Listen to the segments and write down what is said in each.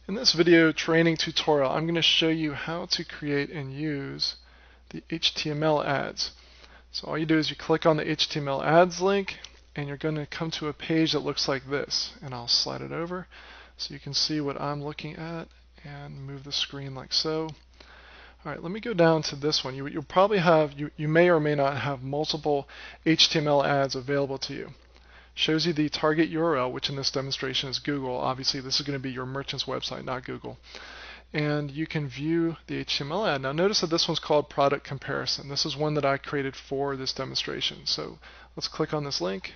In this video training tutorial, I'm going to show you how to create and use the HTML ads. So all you do is you click on the HTML ads link and you're going to come to a page that looks like this, and I'll slide it over so you can see what I'm looking at and move the screen like so. Alright, let me go down to this one. You'll probably have, you may or may not have multiple HTML ads available to you. Shows you the target URL, which in this demonstration is Google. Obviously this is going to be your merchant's website, not Google. And you can view the HTML ad. Now notice that this one's called product comparison. This is one that I created for this demonstration. So let's click on this link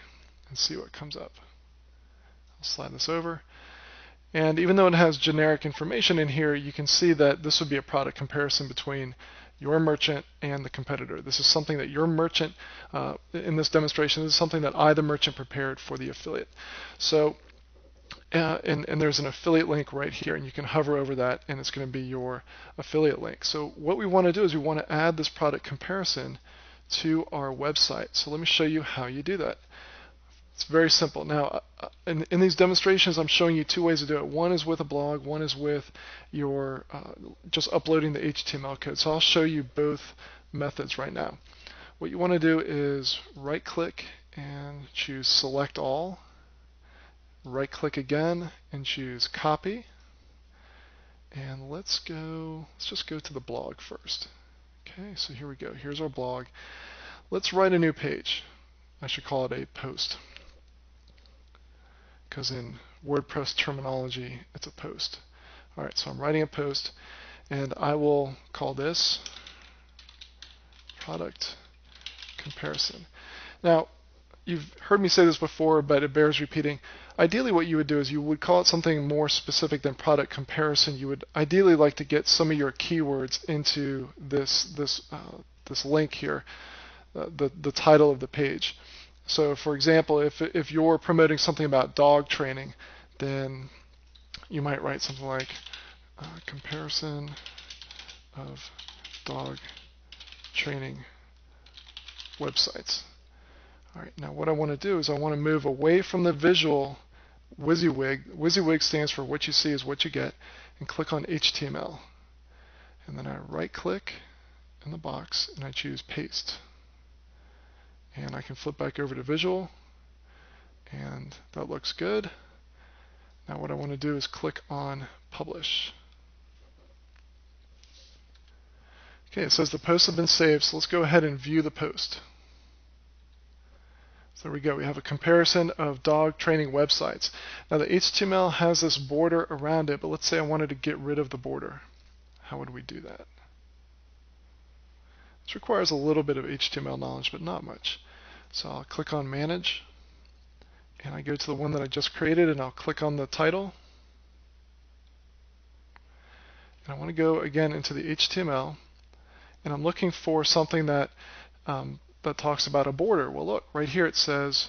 and see what comes up. I'll slide this over. And even though it has generic information in here, you can see that this would be a product comparison between your merchant and the competitor. This is something that your merchant, in this demonstration, this is something that I, the merchant, prepared for the affiliate. So, and there's an affiliate link right here, and you can hover over that, and it's going to be your affiliate link. So what we want to do is we want to add this product comparison to our website. So let me show you how you do that. It's very simple. Now, in these demonstrations, I'm showing you two ways to do it. One is with a blog, one is with your just uploading the HTML code. So I'll show you both methods right now. What you want to do is right-click and choose Select All. Right-click again and choose Copy. And let's just go to the blog first. Okay, so here we go. Here's our blog. Let's write a new page. I should call it a post, because in WordPress terminology, it's a post. Alright, so I'm writing a post, and I will call this product comparison. Now, you've heard me say this before, but it bears repeating. Ideally, what you would do is you would call it something more specific than product comparison. You would ideally like to get some of your keywords into this link here, the title of the page. So for example, if you're promoting something about dog training, then you might write something like comparison of dog training websites. Alright, now what I want to do is I want to move away from the visual WYSIWYG. WYSIWYG stands for what you see is what you get, and click on HTML. And then I right click in the box and I choose paste. And I can flip back over to visual, and that looks good. Now what I want to do is click on publish. Okay, it says the posts have been saved, so let's go ahead and view the post. So there we go. We have a comparison of dog training websites. Now the HTML has this border around it, but let's say I wanted to get rid of the border. How would we do that? This requires a little bit of HTML knowledge, but not much. So I'll click on Manage, and I go to the one that I just created, and I'll click on the title. And I want to go again into the HTML, and I'm looking for something that that talks about a border. Well, look, right here it says,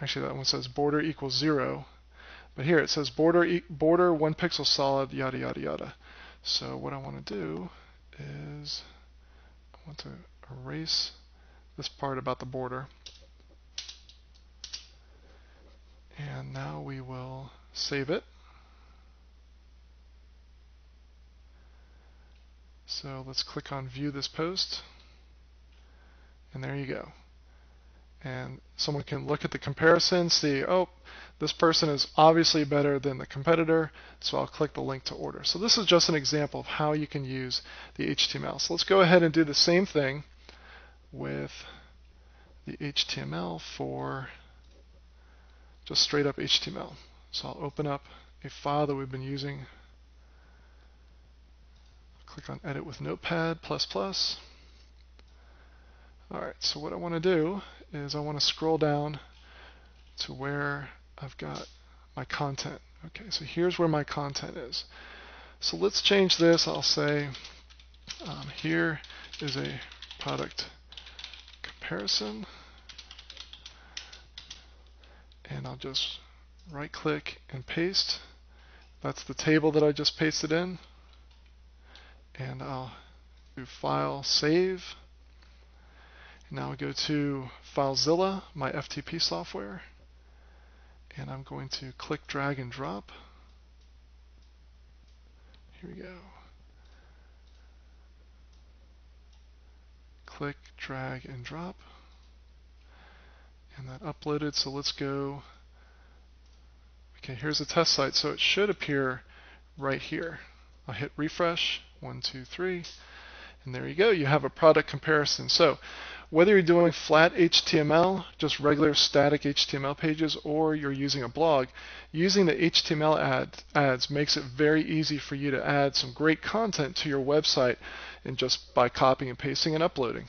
actually that one says border equals 0, but here it says border 1 pixel solid, yada yada yada. So what I want to do is I want to erase this part about the border, and now we will save it. So let's click on view this post, and there you go. And someone can look at the comparison, see, oh, this person is obviously better than the competitor, so I'll click the link to order. So this is just an example of how you can use the HTML. So let's go ahead and do the same thing with the HTML for just straight up HTML. So I'll open up a file that we've been using. Click on Edit with Notepad++. Alright, so what I want to do is I want to scroll down to where I've got my content. Okay, so here's where my content is. So let's change this. I'll say here is a product comparison, and I'll just right click and paste. That's the table that I just pasted in, and I'll do File, Save. And now I go to FileZilla, my FTP software, and I'm going to click drag and drop. Here we go. Click, drag, and drop. And that uploaded, so let's go. Okay, here's the test site, so it should appear right here. I'll hit refresh, 1, 2, 3, and there you go. You have a product comparison. So whether you're doing flat HTML, just regular static HTML pages, or you're using a blog, using the HTML ads makes it very easy for you to add some great content to your website and just by copying and pasting and uploading.